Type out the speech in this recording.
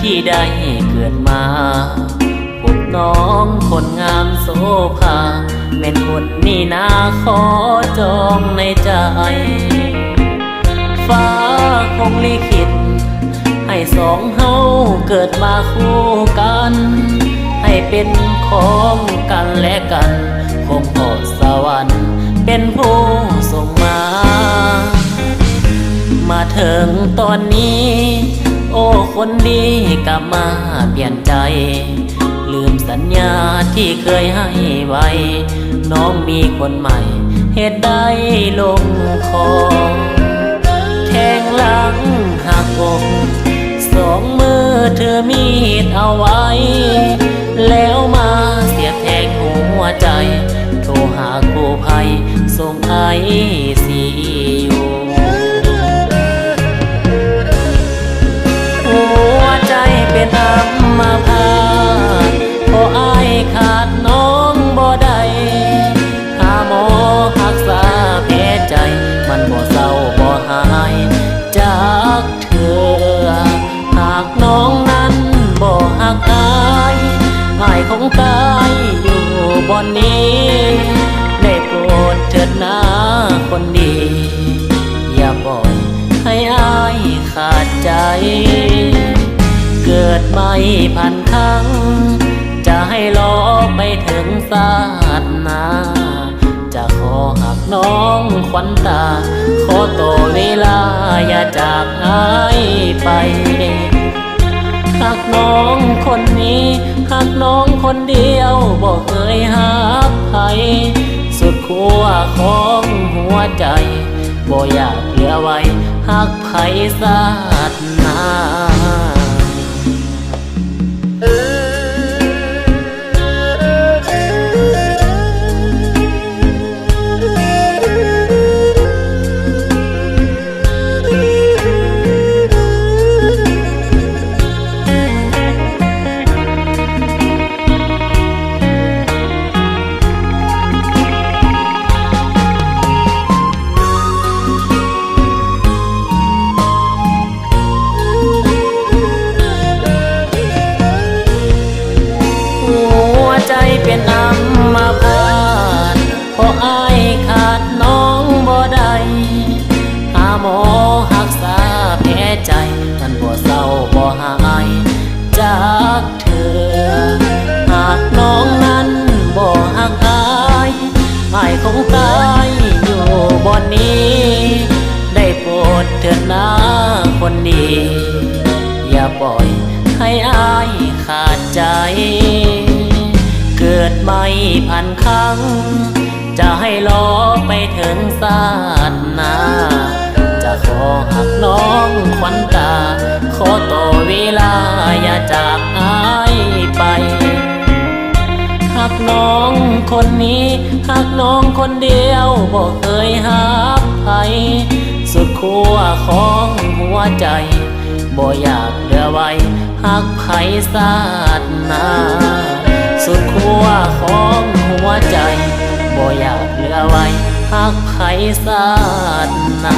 ที่ได้เกิดมาพบน้องคนงามโสภาแม่นคนนี่นาขอจองในใจฟ้าคงลิขิตให้สองเฮาเกิดมาคู่กันให้เป็นของกันและกันคงพอสวรรค์เป็นผู้ส่งมาถึงตอนนี้โอ้คนดีกลับมาเปลี่ยนใจลืมสัญญาที่เคยให้ไว้น้องมีคนใหม่เหตุใดลงคอแทงหลังหักอกสองมือเธอมีดเอาไว้แล้วมาเสียบแทงหัวใจโทรหากู้ภัยส่งICUหัวใจเป็นอัมพาตเพราะอ้ายขาดน้องบ่ได้หาหมอรักษาแผลใจมันบ่เศร้าบ่หายจากเธอหากน้องนั้นบ่หักอ้ายคงตายอยู่บ่อนนี้ได้โปรดเถิดนะคนดีอย่าปล่อยให้อ้ายขาดใจเกิดไม่พันครั้งจะให้รอไปถึงศาสนาจะขอหักน้องขวัญตาขอต่อเวลาอย่าจากอ้ายไปหักน้องคนนี้หักน้องคนเดียวบอกเคยหักใครสุดขั้วของหัวใจบ่อยากเหลือไว้หักไผศาสนาเป็นอัมพาตเพราะอ้ายขาดน้องบ่ได้หาหมอรักษาแผลใจมันบ่เศร้าบ่หายจากเธอหากน้องนั้นบ่หักอ้ายคงตายอยู่บ่อนนี้ได้โปรดเถิดนะคนดีอย่าปล่อยให้อ้ายขาดใจเกิดไม่พันครั้งจะให้รอไปถึงศาสนาจะขอหักน้องขวัญตาขอต่อเวลาอย่าจากอ้ายไปหักน้องคนนี้หักน้องคนเดียวบอกเคยหักใครสุดขั้วของหัวใจบ่อยากเหลือไว้หักไผศาสนาสุดขั้วของหัวใจบ่อยากเหลือไว้หักไผศาสนา